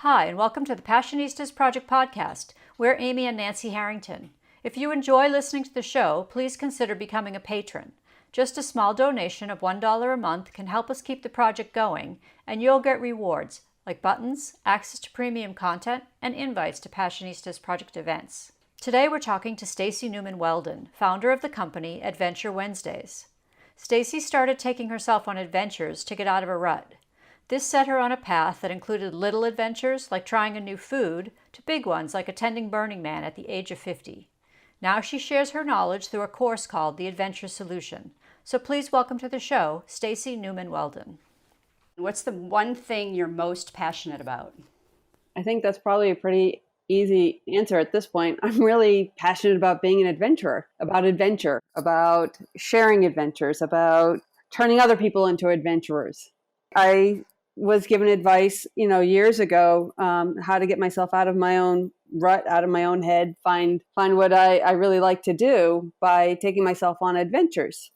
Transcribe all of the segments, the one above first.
Hi, and welcome to the Passionistas Project Podcast. We're Amy and Nancy Harrington. If you enjoy listening to the show, please consider becoming a patron. Just a small donation of $1 a month can help us keep the project going, and you'll get rewards like buttons, access to premium content, and invites to Passionistas Project events. Today we're talking to Stacey Newman Weldon, founder of the company Adventure Wednesdays. Stacey started taking herself on adventures to get out of a rut. This set her on a path that included little adventures like trying a new food to big ones like attending Burning Man at the age of 50. Now she shares her knowledge through a course called The Adventure Solution. So please welcome to the show, Stacey Newman Weldon. What's the one thing you're most passionate about? I think that's probably a pretty easy answer at this point. I'm really passionate about being an adventurer, about adventure, about sharing adventures, about turning other people into adventurers. I was given advice, years ago, how to get myself out of my own rut, out of my own head, find what I really like to do by taking myself on adventures.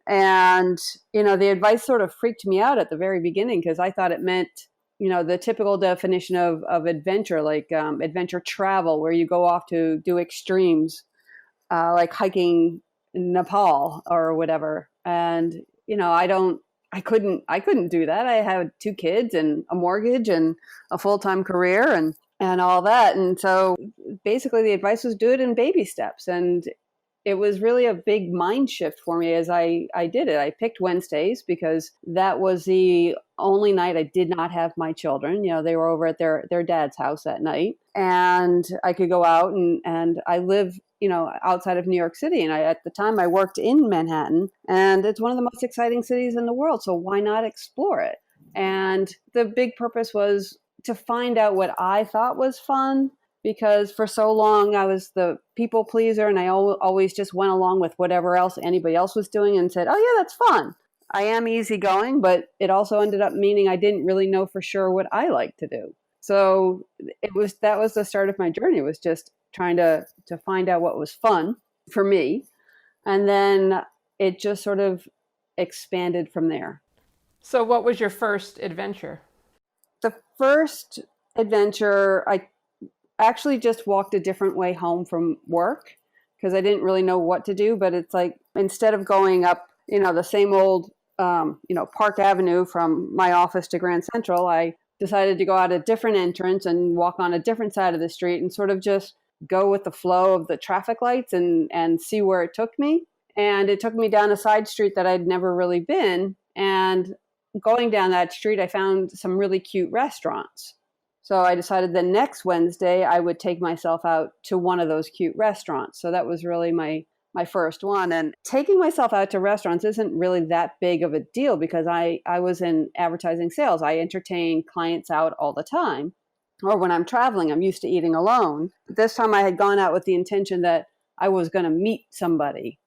And, the advice sort of freaked me out at the very beginning because I thought it meant, the typical definition of adventure, like adventure travel, where you go off to do extremes, like hiking in Nepal or whatever. And, I couldn't do that. I had 2 kids and a mortgage and a full-time career and all that. And so basically the advice was do it in baby steps. And it was really a big mind shift for me as I did it. I picked Wednesdays because that was the only night I did not have my children. They were over at their dad's house that night. And I could go out and I live outside of New York City. And at the time I worked in Manhattan, and it's one of the most exciting cities in the world. So why not explore it? And the big purpose was to find out what I thought was fun, because for so long I was the people pleaser and I always just went along with whatever else anybody else was doing and said, oh yeah, that's fun. I am easygoing, but it also ended up meaning I didn't really know for sure what I like to do. So that was the start of my journey, was just trying to find out what was fun for me. And then it just sort of expanded from there. So what was your first adventure? The first adventure, I actually just walked a different way home from work because I didn't really know what to do. But it's like, instead of going up, the same old, Park Avenue from my office to Grand Central, I decided to go out a different entrance and walk on a different side of the street and sort of just go with the flow of the traffic lights and see where it took me. And it took me down a side street that I'd never really been. And going down that street, I found some really cute restaurants. So I decided the next Wednesday I would take myself out to one of those cute restaurants. So that was really my first one. And taking myself out to restaurants isn't really that big of a deal because I was in advertising sales. I entertain clients out all the time. Or when I'm traveling, I'm used to eating alone. This time I had gone out with the intention that I was going to meet somebody.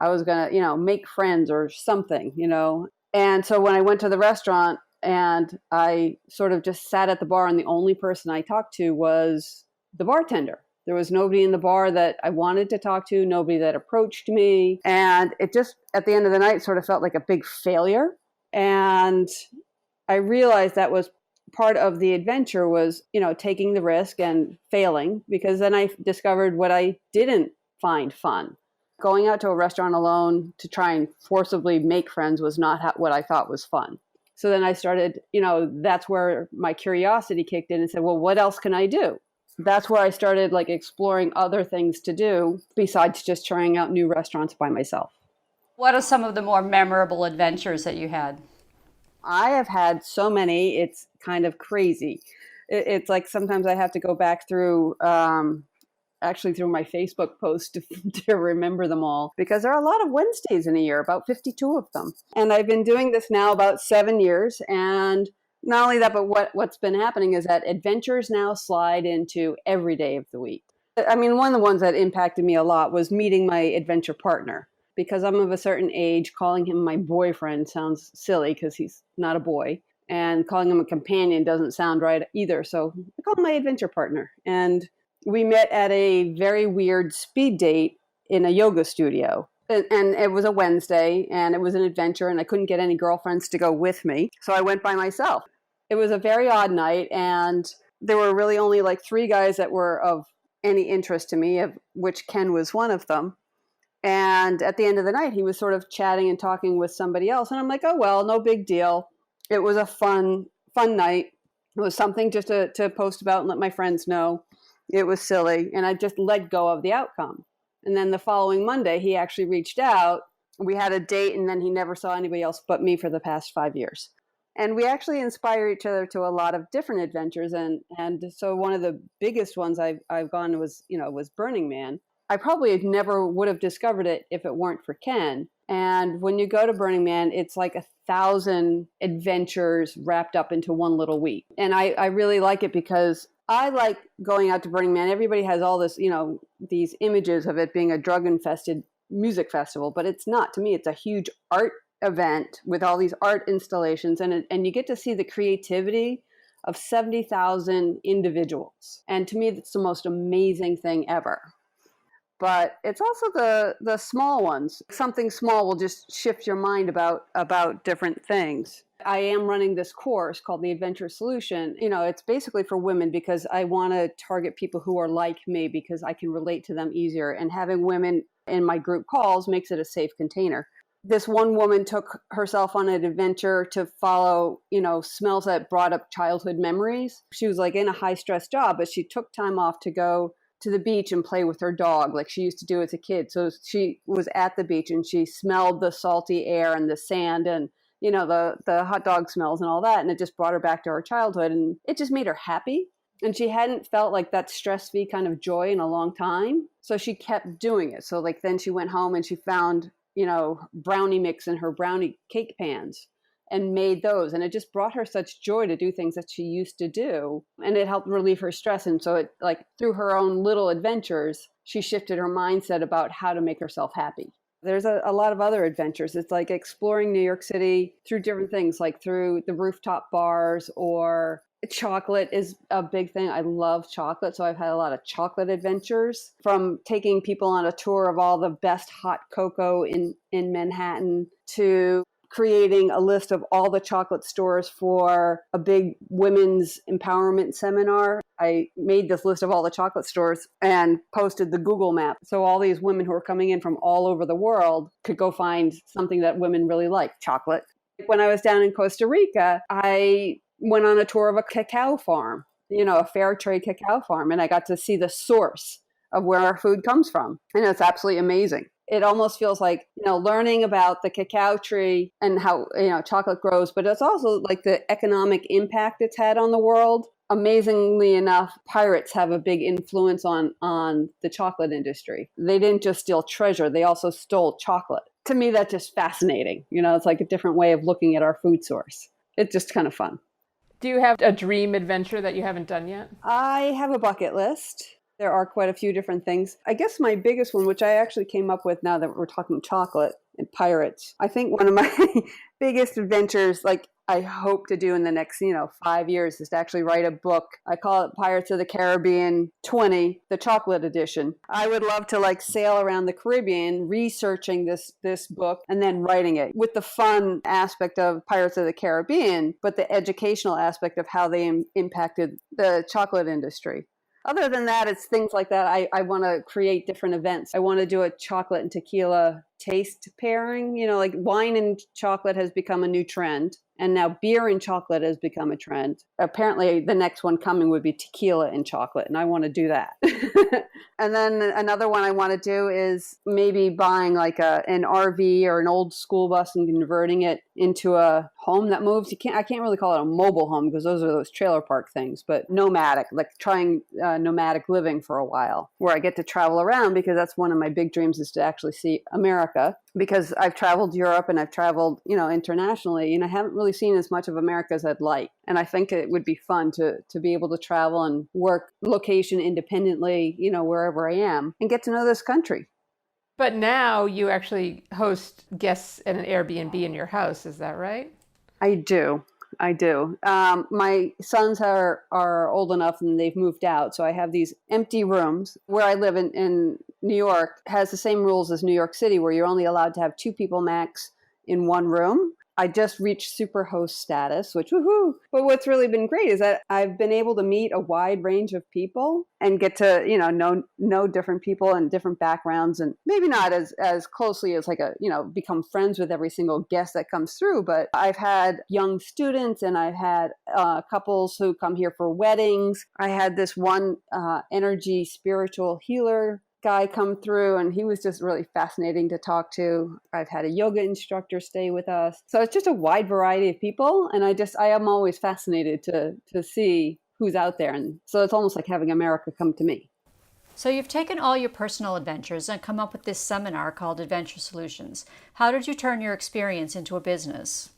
I was going to, make friends or something, And so when I went to the restaurant and I sort of just sat at the bar, and the only person I talked to was the bartender. There was nobody in the bar that I wanted to talk to, nobody that approached me. And it just, at the end of the night, sort of felt like a big failure. And I realized that was part of the adventure, was, taking the risk and failing, because then I discovered what I didn't find fun. Going out to a restaurant alone to try and forcibly make friends was not what I thought was fun. So then I started, that's where my curiosity kicked in and said, well, what else can I do? That's where I started exploring other things to do besides just trying out new restaurants by myself. What are some of the more memorable adventures that you had? I have had so many, it's kind of crazy. It's like sometimes I have to go back through, actually through my Facebook post to remember them all, because there are a lot of Wednesdays in a year, about 52 of them. And I've been doing this now about 7 years. And not only that, but what's been happening is that adventures now slide into every day of the week. I mean, one of the ones that impacted me a lot was meeting my adventure partner. Because I'm of a certain age, calling him my boyfriend sounds silly because he's not a boy. And calling him a companion doesn't sound right either. So I call him my adventure partner. And we met at a very weird speed date in a yoga studio. And it was a Wednesday, and it was an adventure, and I couldn't get any girlfriends to go with me. So I went by myself. It was a very odd night, and there were really only like 3 guys that were of any interest to me, of which Ken was one of them. And at the end of the night, he was sort of chatting and talking with somebody else. And I'm like, oh, well, no big deal. It was a fun night. It was something just to post about and let my friends know. It was silly. And I just let go of the outcome. And then the following Monday, he actually reached out. We had a date, and then he never saw anybody else but me for the past 5 years. And we actually inspire each other to a lot of different adventures. And so one of the biggest ones I've gone was Burning Man. I probably never would have discovered it if it weren't for Ken. And when you go to Burning Man, it's like 1,000 adventures wrapped up into one little week. And I really like it because I like going out to Burning Man. Everybody has all this, these images of it being a drug-infested music festival, but it's not. To me, it's a huge art event with all these art installations, and you get to see the creativity of 70,000 individuals. And to me, that's the most amazing thing ever. But it's also the small ones. Something small will just shift your mind about different things. I am running this course called the Adventure Solution. It's basically for women because I want to target people who are like me because I can relate to them easier. And having women in my group calls makes it a safe container. This one woman took herself on an adventure to follow, smells that brought up childhood memories. She was like in a high stress job, but she took time off to go to the beach and play with her dog like she used to do as a kid. So she was at the beach and she smelled the salty air and the sand and, the hot dog smells and all that. And it just brought her back to her childhood, and it just made her happy. And she hadn't felt like that stress-free kind of joy in a long time. So she kept doing it. So like then she went home and she found, brownie mix in her brownie cake pans and made those. And it just brought her such joy to do things that she used to do. And it helped relieve her stress. And so it, like, through her own little adventures, she shifted her mindset about how to make herself happy. There's a lot of other adventures. It's like exploring New York City through different things, like through the rooftop bars, or chocolate is a big thing. I love chocolate. So I've had a lot of chocolate adventures, from taking people on a tour of all the best hot cocoa in Manhattan to creating a list of all the chocolate stores for a big women's empowerment seminar. I made this list of all the chocolate stores and posted the Google map. So all these women who are coming in from all over the world could go find something that women really like, chocolate. When I was down in Costa Rica, I went on a tour of a cacao farm, a fair trade cacao farm, and I got to see the source of where our food comes from. And it's absolutely amazing. It almost feels like, learning about the cacao tree and how, chocolate grows, but it's also like the economic impact it's had on the world. Amazingly enough, pirates have a big influence on the chocolate industry. They didn't just steal treasure, they also stole chocolate. To me, that's just fascinating. It's like a different way of looking at our food source. It's just kind of fun. Do you have a dream adventure that you haven't done yet? I have a bucket list. There are quite a few different things. I guess my biggest one, which I actually came up with now that we're talking chocolate and pirates, I think one of my biggest adventures, like I hope to do in the next, 5 years, is to actually write a book. I call it Pirates of the Caribbean 20, the chocolate edition. I would love to sail around the Caribbean, researching this book and then writing it with the fun aspect of Pirates of the Caribbean, but the educational aspect of how they impacted the chocolate industry. Other than that, it's things like that. I want to create different events. I want to do a chocolate and tequila taste pairing. Like wine and chocolate has become a new trend. And now beer and chocolate has become a trend. Apparently, the next one coming would be tequila and chocolate, and I want to do that. And then another one I want to do is maybe buying like an RV or an old school bus and converting it into a home that moves. I can't really call it a mobile home because those trailer park things, but nomadic, like trying nomadic living for a while, where I get to travel around, because that's one of my big dreams, is to actually see America. Because I've traveled Europe and I've traveled, internationally, and I haven't really seen as much of America as I'd like. And I think it would be fun to be able to travel and work location independently, wherever I am, and get to know this country. But now you actually host guests at an Airbnb in your house, is that right? I do. My sons are old enough and they've moved out. So I have these empty rooms. Where I live in New York has the same rules as New York City, where you're only allowed to have 2 people max in one room. I just reached superhost status, which woohoo. But what's really been great is that I've been able to meet a wide range of people and get to, know different people and different backgrounds, and maybe not as closely as become friends with every single guest that comes through. But I've had young students, and I've had couples who come here for weddings. I had this one energy spiritual healer guy come through, and he was just really fascinating to talk to. I've had a yoga instructor stay with us. So it's just a wide variety of people, and I am always fascinated to see who's out there. And so it's almost like having America come to me. So you've taken all your personal adventures and come up with this seminar called Adventure Solutions. How did you turn your experience into a business?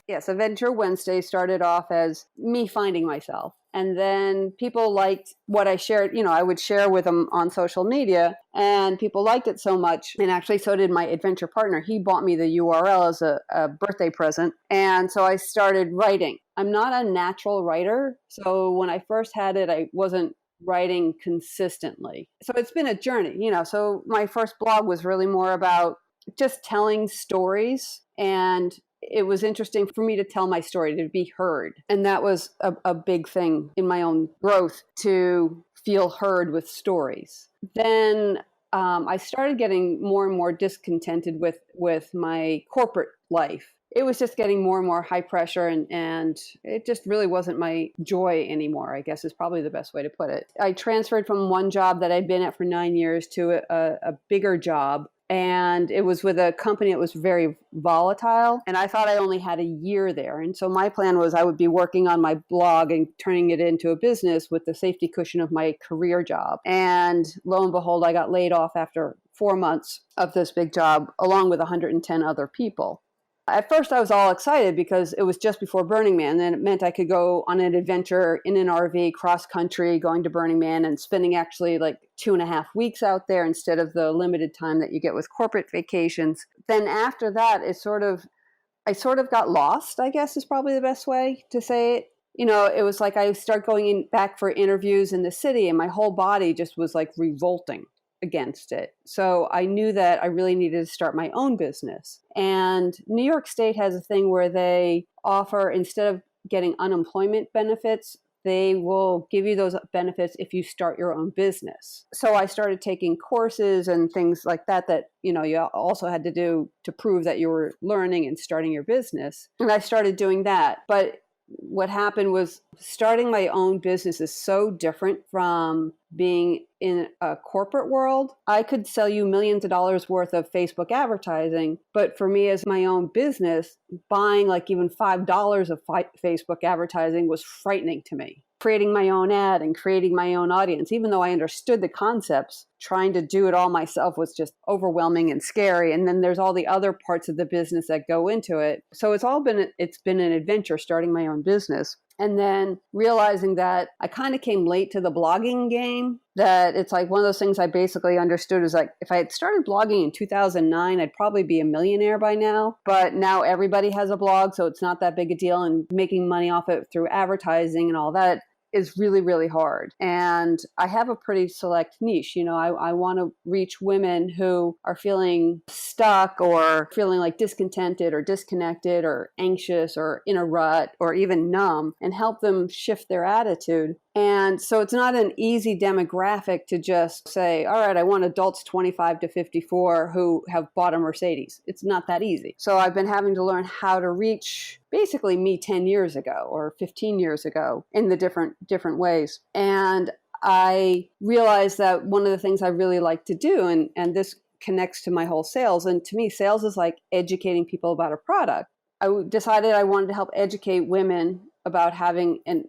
Yes, Adventure Wednesday started off as me finding myself. And then people liked what I shared. I would share with them on social media, and people liked it so much. And actually, so did my adventure partner. He bought me the URL as a birthday present. And so I started writing. I'm not a natural writer. So when I first had it, I wasn't writing consistently. So it's been a journey, So my first blog was really more about just telling stories, and it was interesting for me to tell my story, to be heard. And that was a big thing in my own growth, to feel heard with stories. Then I started getting more and more discontented with my corporate life. It was just getting more and more high pressure, and it just really wasn't my joy anymore, I guess is probably the best way to put it. I transferred from one job that I'd been at for 9 years to a bigger job. And it was with a company that was very volatile. And I thought I only had a year there. And so my plan was I would be working on my blog and turning it into a business with the safety cushion of my career job. And lo and behold, I got laid off after 4 months of this big job, along with 110 other people. At first, I was all excited because it was just before Burning Man, and it meant I could go on an adventure in an RV cross country, going to Burning Man and spending actually like 2.5 weeks out there instead of the limited time that you get with corporate vacations. Then after that, I sort of got lost, I guess is probably the best way to say it. It was like I started going back for interviews in the city, and my whole body just was like revolting against it. So I knew that I really needed to start my own business. And New York State has a thing where they offer, instead of getting unemployment benefits, they will give you those benefits if you start your own business. So I started taking courses and things like that you also had to do to prove that you were learning and starting your business. And I started doing that. But what happened was, starting my own business is so different from being in a corporate world. I could sell you millions of dollars worth of Facebook advertising, but for me as my own business, buying like even $5 of Facebook advertising was frightening to me. Creating my own ad and creating my own audience, even though I understood the concepts, trying to do it all myself was just overwhelming and scary. And then there's all the other parts of the business that go into it. So it's been an adventure starting my own business. And then realizing that I kind of came late to the blogging game, that it's like one of those things I basically understood is like, if I had started blogging in 2009, I'd probably be a millionaire by now. But now everybody has a blog, so it's not that big a deal. And making money off it through advertising and all that is really, really hard. And I have a pretty select niche. I want to reach women who are feeling stuck or feeling like discontented or disconnected or anxious or in a rut or even numb, and help them shift their attitude. And so it's not an easy demographic to just say, all right, I want adults 25 to 54 who have bought a Mercedes. It's not that easy. So I've been having to learn how to reach basically me 10 years ago or 15 years ago in the different ways. And I realized that one of the things I really like to do, and this connects to my whole sales, and to me, sales is like educating people about a product. I decided I wanted to help educate women about having an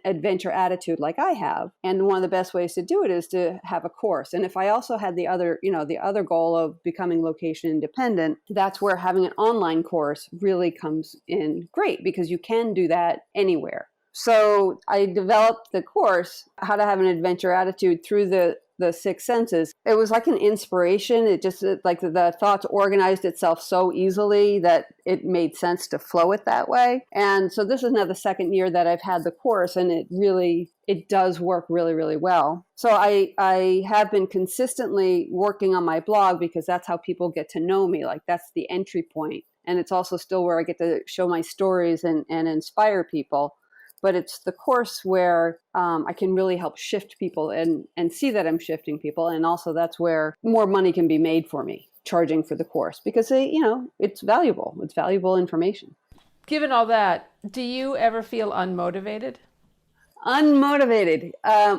adventure attitude like I have. And one of the best ways to do it is to have a course. And if I also had the other goal of becoming location independent, that's where having an online course really comes in great, because you can do that anywhere. So I developed the course, How to Have an Adventure Attitude, through the 6 senses. It was like an inspiration. It just, like the thoughts organized itself so easily that it made sense to flow it that way. And so this is now the second year that I've had the course, and it does work really, really well. So I have been consistently working on my blog, because that's how people get to know me. Like, that's the entry point. And it's also still where I get to show my stories and inspire people. But it's the course where I can really help shift people and see that I'm shifting people. And also that's where more money can be made for me, charging for the course, because it's valuable. It's valuable information. Given all that, do you ever feel unmotivated? Unmotivated.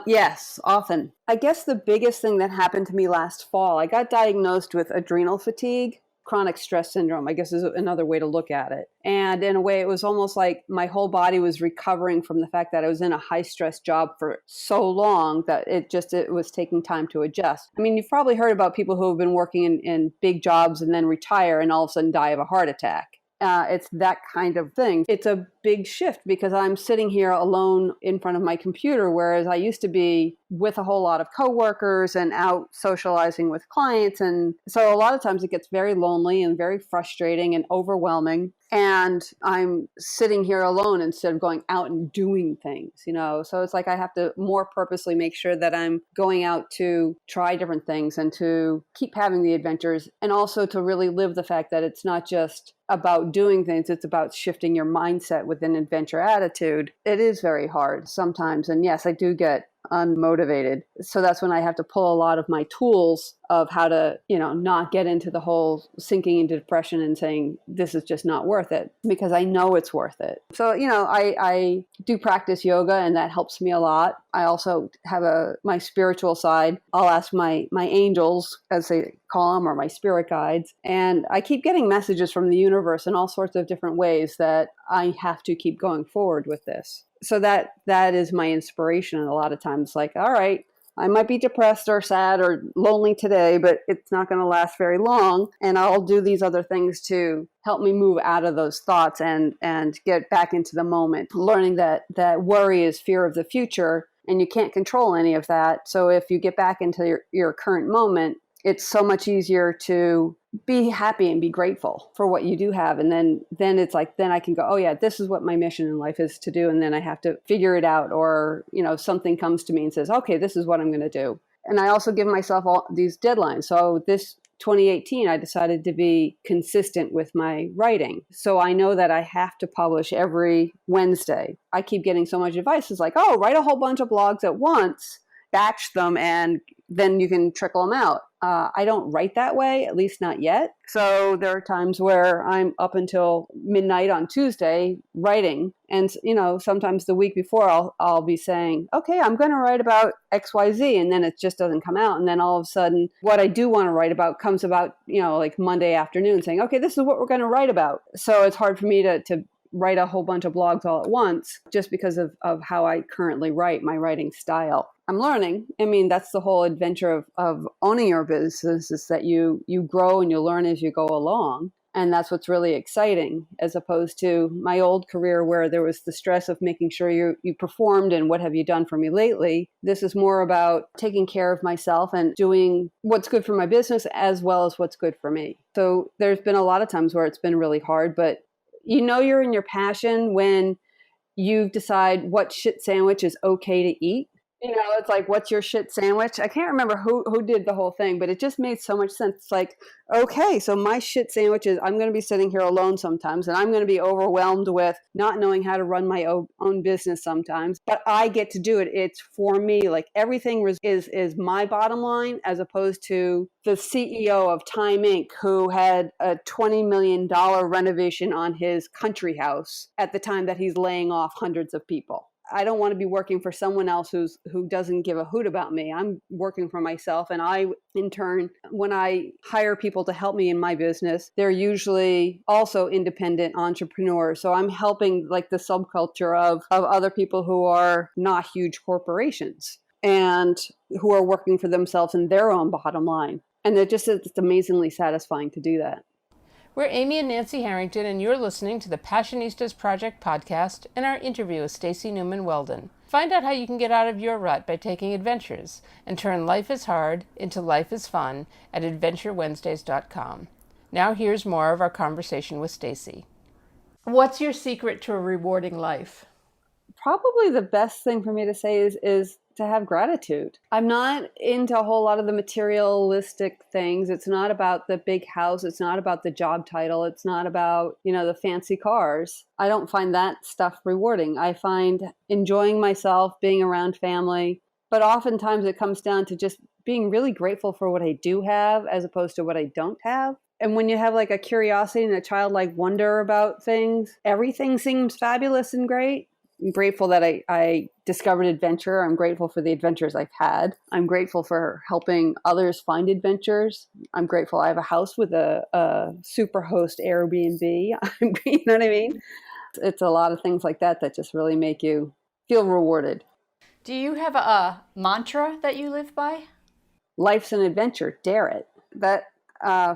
Yes, often. I guess the biggest thing that happened to me last fall, I got diagnosed with adrenal fatigue. Chronic stress syndrome, I guess, is another way to look at it. And in a way, it was almost like my whole body was recovering from the fact that I was in a high stress job for so long that it was taking time to adjust. I mean, you've probably heard about people who have been working in big jobs and then retire and all of a sudden die of a heart attack. It's that kind of thing. It's a big shift because I'm sitting here alone in front of my computer, whereas I used to be with a whole lot of coworkers and out socializing with clients. And so a lot of times it gets very lonely and very frustrating and overwhelming. And I'm sitting here alone instead of going out and doing things, So it's like I have to more purposely make sure that I'm going out to try different things and to keep having the adventures, and also to really live the fact that it's not just about doing things, it's about shifting your mindset with an adventure attitude. It is very hard sometimes. And yes, I do get unmotivated. So that's when I have to pull a lot of my tools of how to, not get into the whole sinking into depression and saying, this is just not worth it, because I know it's worth it. So, I do practice yoga, and that helps me a lot. I also have my spiritual side. I'll ask my angels, as they call them, or my spirit guides. And I keep getting messages from the universe in all sorts of different ways that I have to keep going forward with this. So that is my inspiration. And a lot of times, like, all right, I might be depressed or sad or lonely today, but it's not going to last very long. And I'll do these other things to help me move out of those thoughts and get back into the moment, learning that worry is fear of the future, and you can't control any of that. So if you get back into your current moment, it's so much easier to be happy and be grateful for what you do have. And then it's like, then I can go, oh yeah, this is what my mission in life is to do. And then I have to figure it out, or, something comes to me and says, okay, this is what I'm going to do. And I also give myself all these deadlines. So this 2018, I decided to be consistent with my writing. So I know that I have to publish every Wednesday. I keep getting so much advice. It's like, oh, write a whole bunch of blogs at once, batch them, and then you can trickle them out. I don't write that way, at least not yet. So there are times where I'm up until midnight on Tuesday writing. And, sometimes the week before I'll be saying, okay, I'm going to write about XYZ. And then it just doesn't come out. And then all of a sudden, what I do want to write about comes about, like Monday afternoon, saying, okay, this is what we're going to write about. So it's hard for me to write a whole bunch of blogs all at once, just because of how I currently write, my writing style. I'm learning. I mean, that's the whole adventure of owning your business, is that you grow and you learn as you go along. And that's what's really exciting, as opposed to my old career where there was the stress of making sure you performed and what have you done for me lately. This is more about taking care of myself and doing what's good for my business as well as what's good for me. So there's been a lot of times where it's been really hard, but you're in your passion when you decide what shit sandwich is okay to eat. It's like, what's your shit sandwich? I can't remember who did the whole thing, but it just made so much sense. It's like, okay, so my shit sandwich is, I'm going to be sitting here alone sometimes, and I'm going to be overwhelmed with not knowing how to run my own business sometimes, but I get to do it. It's for me. Like, everything is my bottom line, as opposed to the CEO of Time Inc., who had a $20 million renovation on his country house at the time that he's laying off hundreds of people. I don't want to be working for someone else who doesn't give a hoot about me. I'm working for myself. And I, in turn, when I hire people to help me in my business, they're usually also independent entrepreneurs. So I'm helping, like, the subculture of other people who are not huge corporations and who are working for themselves in their own bottom line. And it's amazingly satisfying to do that. We're Amy and Nancy Harrington, and you're listening to the Passionistas Project podcast and our interview with Stacey Newman Weldon. Find out how you can get out of your rut by taking adventures and turn life is hard into life is fun at adventurewednesdays.com. Now here's more of our conversation with Stacey. What's your secret to a rewarding life? Probably the best thing for me to say is to have gratitude. I'm not into a whole lot of the materialistic things. It's not about the big house. It's not about the job title. It's not about, the fancy cars. I don't find that stuff rewarding. I find enjoying myself, being around family, but oftentimes it comes down to just being really grateful for what I do have as opposed to what I don't have. And when you have like a curiosity and a childlike wonder about things, everything seems fabulous and great. I'm grateful that I discovered adventure. I'm grateful for the adventures I've had. I'm grateful for helping others find adventures. I'm grateful I have a house with a super host Airbnb. You know what I mean? It's a lot of things like that that just really make you feel rewarded. Do you have a mantra that you live by? Life's an adventure. Dare it. That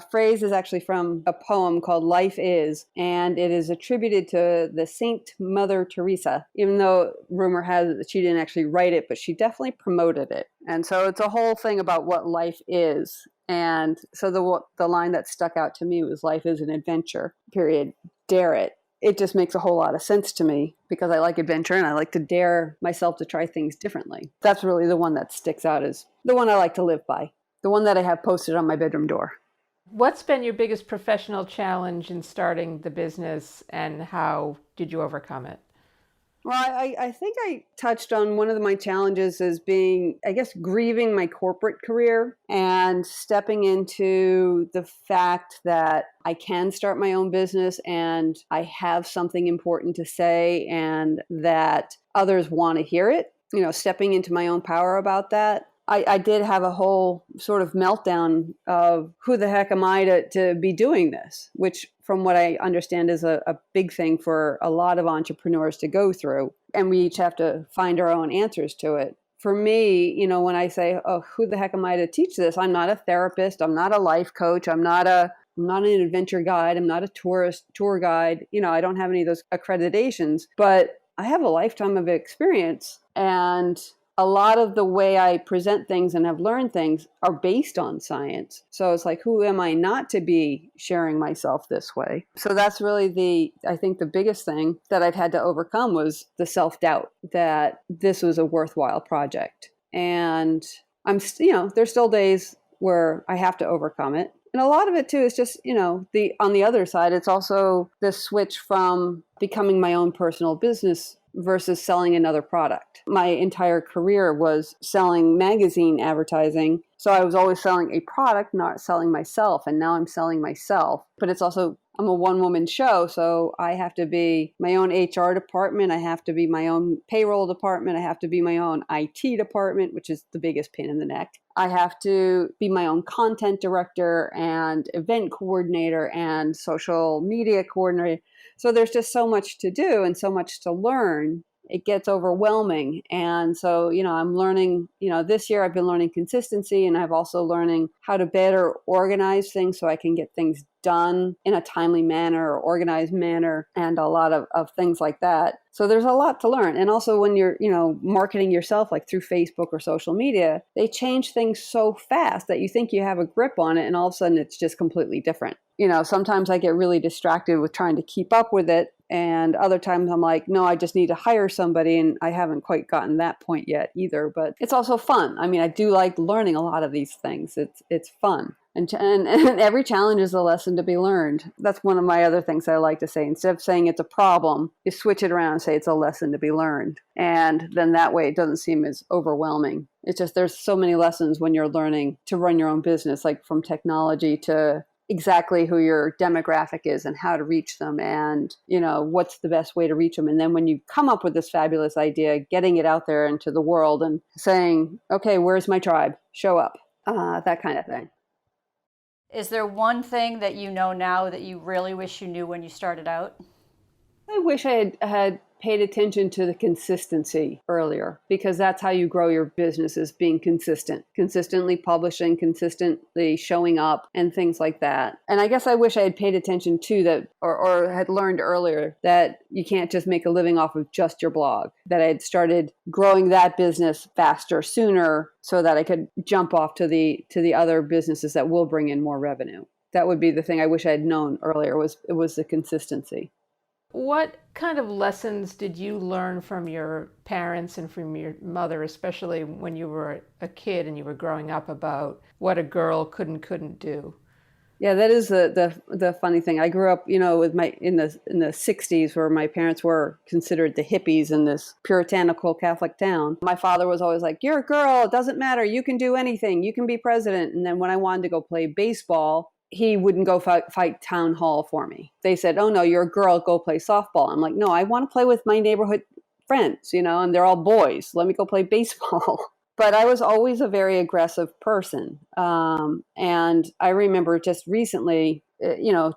phrase is actually from a poem called Life Is, and it is attributed to the Saint Mother Teresa, even though rumor has it that she didn't actually write it, but she definitely promoted it. And so it's a whole thing about what life is. And so the line that stuck out to me was life is an adventure, period. Dare it. It just makes a whole lot of sense to me because I like adventure and I like to dare myself to try things differently. That's really the one that sticks out as the one I like to live by, the one that I have posted on my bedroom door. What's been your biggest professional challenge in starting the business, and how did you overcome it? Well, I think I touched on one of my challenges as being, I guess, grieving my corporate career and stepping into the fact that I can start my own business and I have something important to say and that others want to hear it, stepping into my own power about that. I did have a whole sort of meltdown of who the heck am I to be doing this, which from what I understand is a big thing for a lot of entrepreneurs to go through. And we each have to find our own answers to it. For me, when I say, oh, who the heck am I to teach this? I'm not a therapist. I'm not a life coach. I'm not an adventure guide. I'm not a tour guide. I don't have any of those accreditations, but I have a lifetime of experience, and a lot of the way I present things and have learned things are based on science. So it's like, who am I not to be sharing myself this way? So that's really I think the biggest thing that I've had to overcome was the self-doubt that this was a worthwhile project. And there's still days where I have to overcome it. And a lot of it too is just, on the other side, it's also the switch from becoming my own personal business versus selling another product. My entire career was selling magazine advertising. So I was always selling a product, not selling myself. And now I'm selling myself. But it's also, I'm a one-woman show, so I have to be my own HR department. I have to be my own payroll department. I have to be my own IT department, which is the biggest pain in the neck. I have to be my own content director and event coordinator and social media coordinator. So there's just so much to do and so much to learn. It gets overwhelming. And so, I'm learning, this year I've been learning consistency, and I've also learning how to better organize things so I can get things done in a timely manner or organized manner, and a lot of things like that. So there's a lot to learn. And also when you're, marketing yourself like through Facebook or social media, they change things so fast that you think you have a grip on it, and all of a sudden it's just completely different. Sometimes I get really distracted with trying to keep up with it. And other times I'm like, no, I just need to hire somebody. And I haven't quite gotten that point yet either. But it's also fun. I mean, I do like learning a lot of these things. It's fun. And every challenge is a lesson to be learned. That's one of my other things I like to say. Instead of saying it's a problem, you switch it around and say it's a lesson to be learned. And then that way it doesn't seem as overwhelming. It's just there's so many lessons when you're learning to run your own business, like from technology to exactly who your demographic is and how to reach them and, what's the best way to reach them. And then when you come up with this fabulous idea, getting it out there into the world and saying, okay, where's my tribe? Show up, that kind of thing. Is there one thing that you know now that you really wish you knew when you started out? I wish I had paid attention to the consistency earlier, because that's how you grow your business, is being consistently publishing, consistently showing up and things like that. And I guess I wish I had paid attention to that, or had learned earlier that you can't just make a living off of just your blog, that I had started growing that business faster, sooner, so that I could jump off to the other businesses that will bring in more revenue. That would be the thing I wish I had known earlier, was the consistency. What kind of lessons did you learn from your parents and from your mother, especially when you were a kid and you were growing up, about what a girl could and couldn't do? Yeah, that is the funny thing. I grew up, with my in the 60s, where my parents were considered the hippies in this puritanical Catholic town. My father was always like, "You're a girl, it doesn't matter. You can do anything. You can be president." And then when I wanted to go play baseball, he wouldn't go fight town hall for me. They said, "Oh no, you're a girl, go play softball." I'm like, "No, I want to play with my neighborhood friends, and they're all boys. Let me go play baseball." But I was always a very aggressive person. And I remember just recently,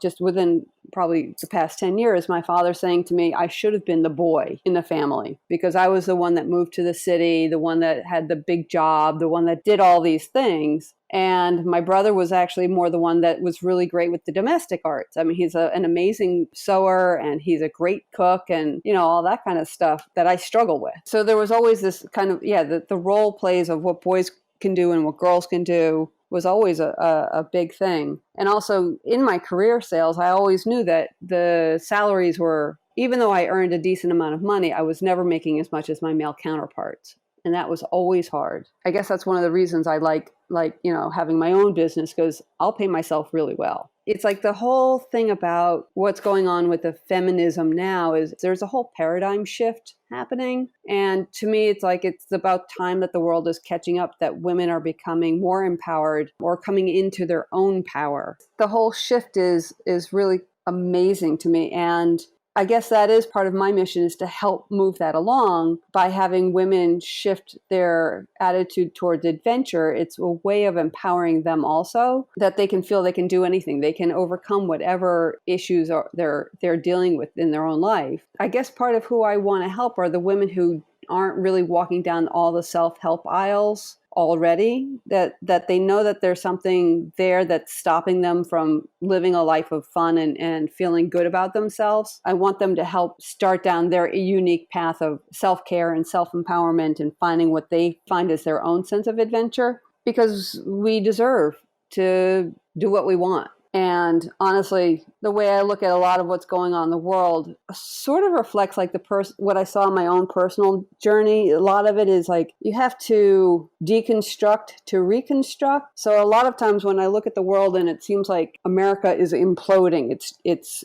just within probably the past 10 years, my father saying to me, I should have been the boy in the family because I was the one that moved to the city, the one that had the big job, the one that did all these things. And my brother was actually more the one that was really great with the domestic arts. I mean, he's an amazing sewer and he's a great cook and, all that kind of stuff that I struggle with. So there was always this kind of, the role plays of what boys can do and what girls can do was always a big thing. And also in my career sales, I always knew that the salaries were, even though I earned a decent amount of money, I was never making as much as my male counterparts. And that was always hard. I guess that's one of the reasons I like having my own business, because I'll pay myself really well. It's like the whole thing about what's going on with the feminism now is there's a whole paradigm shift happening. And to me, it's like it's about time that the world is catching up, that women are becoming more empowered or coming into their own power. The whole shift is really amazing to me. And I guess that is part of my mission, is to help move that along by having women shift their attitude towards adventure. It's a way of empowering them also, that they can feel they can do anything. They can overcome whatever issues they're dealing with in their own life. I guess part of who I want to help are the women who aren't really walking down all the self-help aisles already, that they know that there's something there that's stopping them from living a life of fun and feeling good about themselves. I want them to help start down their unique path of self-care and self-empowerment and finding what they find as their own sense of adventure, because we deserve to do what we want. And honestly, the way I look at a lot of what's going on in the world sort of reflects like what I saw in my own personal journey. A lot of it is like you have to deconstruct to reconstruct. So a lot of times when I look at the world and it seems like America is imploding, it's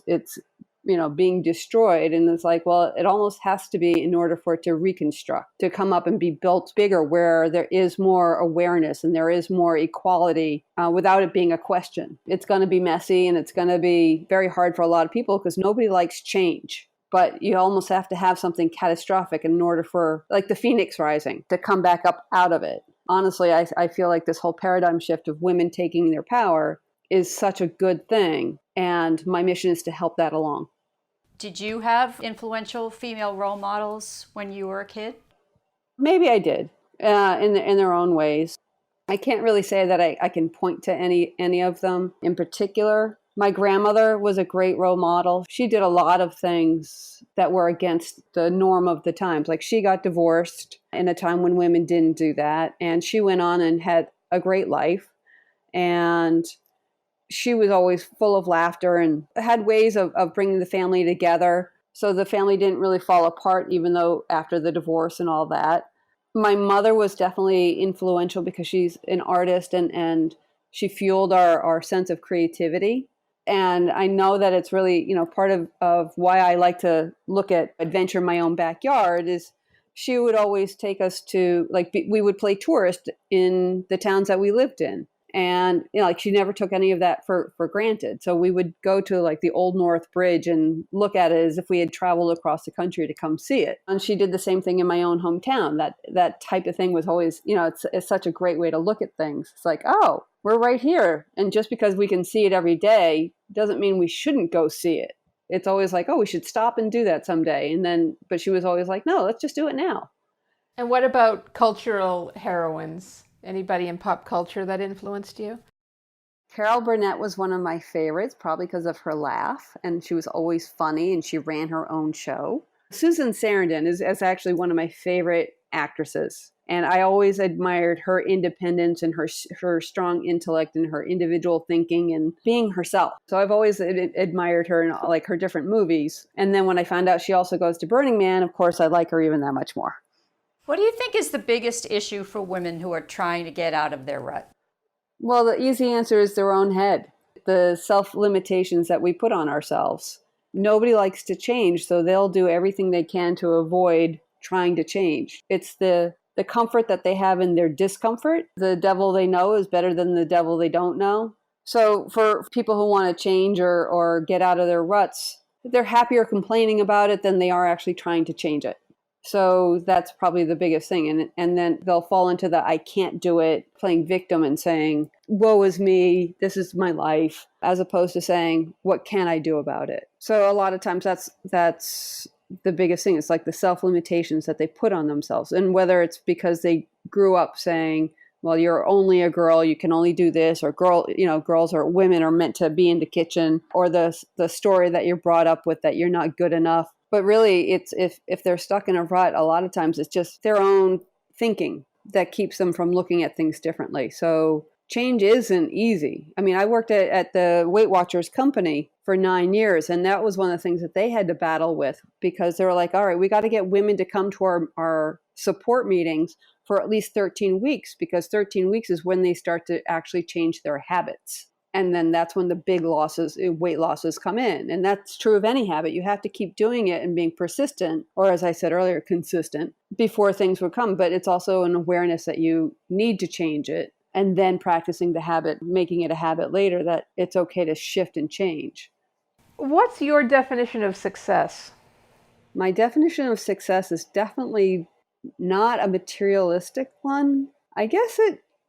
being destroyed. And it's like, well, it almost has to be in order for it to reconstruct, to come up and be built bigger, where there is more awareness and there is more equality without it being a question. It's going to be messy and it's going to be very hard for a lot of people because nobody likes change. But you almost have to have something catastrophic in order for, like the phoenix rising, to come back up out of it. Honestly, I feel like this whole paradigm shift of women taking their power is such a good thing. And my mission is to help that along. Did you have influential female role models when you were a kid? Maybe I did, in their own ways. I can't really say that I can point to any of them in particular. My grandmother was a great role model. She did a lot of things that were against the norm of the times. Like she got divorced in a time when women didn't do that. And she went on and had a great life. And she was always full of laughter and had ways of bringing the family together. So the family didn't really fall apart, even though after the divorce and all that. My mother was definitely influential because she's an artist and she fueled our sense of creativity. And I know that it's really, part of why I like to look at adventure in my own backyard is she would always take us to, we would play tourist in the towns that we lived in. And, she never took any of that for granted. So we would go to the Old North Bridge and look at it as if we had traveled across the country to come see it. And she did the same thing in my own hometown. That type of thing was always, it's such a great way to look at things. It's like, oh, we're right here. And just because we can see it every day doesn't mean we shouldn't go see it. It's always like, oh, we should stop and do that someday. But she was always like, no, let's just do it now. And what about cultural heroines? Anybody in pop culture that influenced you? Carol Burnett was one of my favorites, probably because of her laugh. And she was always funny and she ran her own show. Susan Sarandon is actually one of my favorite actresses. And I always admired her independence and her strong intellect and her individual thinking and being herself. So I've always admired her in like her different movies. And then when I found out she also goes to Burning Man, of course, I like her even that much more. What do you think is the biggest issue for women who are trying to get out of their rut? Well, the easy answer is their own head, the self-limitations that we put on ourselves. Nobody likes to change, so they'll do everything they can to avoid trying to change. It's the comfort that they have in their discomfort. The devil they know is better than the devil they don't know. So for people who want to change or get out of their ruts, they're happier complaining about it than they are actually trying to change it. So that's probably the biggest thing. And then they'll fall into the I can't do it, playing victim and saying, woe is me, this is my life, as opposed to saying, what can I do about it? So a lot of times that's the biggest thing. It's like the self-limitations that they put on themselves. And whether it's because they grew up saying, well, you're only a girl, you can only do this, or girls or women are meant to be in the kitchen, or the story that you're brought up with that you're not good enough. But really, it's if they're stuck in a rut, a lot of times it's just their own thinking that keeps them from looking at things differently. So change isn't easy. I mean, I worked at the Weight Watchers company for 9 years, and that was one of the things that they had to battle with, because they were like, all right, we got to get women to come to our support meetings for at least 13 weeks, because 13 weeks is when they start to actually change their habits. And then that's when the big weight losses come in. And that's true of any habit. You have to keep doing it and being persistent, or as I said earlier, consistent, before things will come. But it's also an awareness that you need to change it, and then practicing the habit, making it a habit later, that it's okay to shift and change. What's your definition of success? My definition of success is definitely not a materialistic one. I guess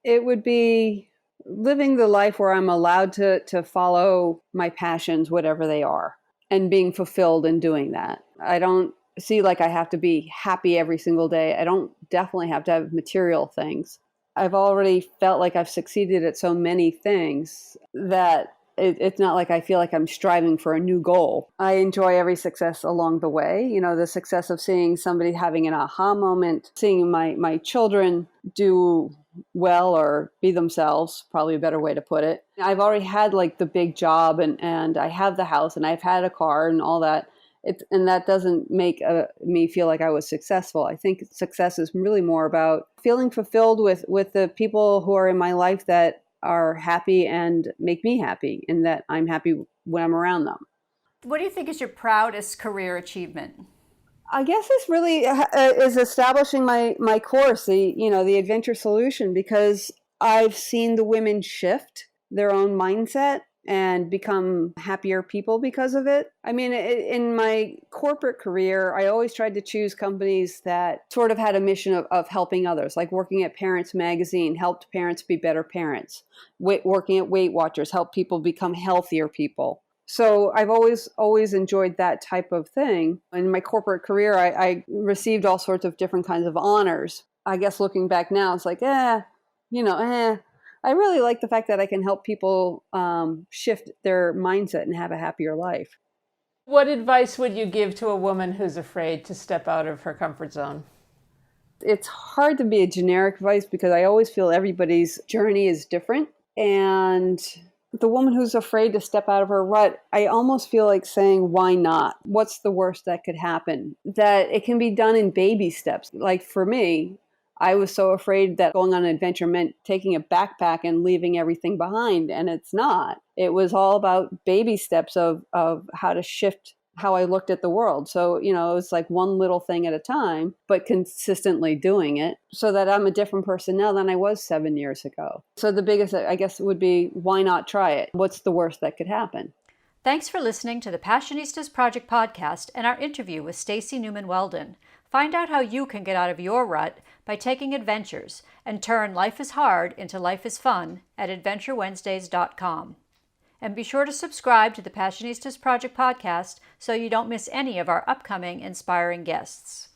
it would be living the life where I'm allowed to follow my passions, whatever they are, and being fulfilled in doing that. I don't see like I have to be happy every single day. I don't definitely have to have material things. I've already felt like I've succeeded at so many things that it's not like I feel like I'm striving for a new goal. I enjoy every success along the way. You know, the success of seeing somebody having an aha moment, seeing my children do well or be themselves, probably a better way to put it. I've already had like the big job and I have the house and I've had a car and all that. And that doesn't make me feel like I was successful. I think success is really more about feeling fulfilled with the people who are in my life that are happy and make me happy, and that I'm happy when I'm around them. What do you think is your proudest career achievement? I guess it's really is establishing my course, the Adventure Solution, because I've seen the women shift their own mindset and become happier people because of it. I mean, in my corporate career, I always tried to choose companies that sort of had a mission of helping others, like working at Parents Magazine, helped parents be better parents. Working at Weight Watchers, helped people become healthier people. So I've always enjoyed that type of thing. In my corporate career, I received all sorts of different kinds of honors. I guess looking back now, it's like, I really like the fact that I can help people shift their mindset and have a happier life. What advice would you give to a woman who's afraid to step out of her comfort zone? It's hard to be a generic advice because I always feel everybody's journey is different. And the woman who's afraid to step out of her rut, I almost feel like saying, why not? What's the worst that could happen? That it can be done in baby steps. Like for me, I was so afraid that going on an adventure meant taking a backpack and leaving everything behind. And it's not. It was all about baby steps of how to shift how I looked at the world. So, it was like one little thing at a time, but consistently doing it so that I'm a different person now than I was 7 years ago. So the biggest, I guess, would be, why not try it? What's the worst that could happen? Thanks for listening to the Passionistas Project podcast and our interview with Stacey Newman Weldon. Find out how you can get out of your rut by taking adventures and turn life is hard into life is fun at adventurewednesdays.com. And be sure to subscribe to the Passionistas Project podcast so you don't miss any of our upcoming inspiring guests.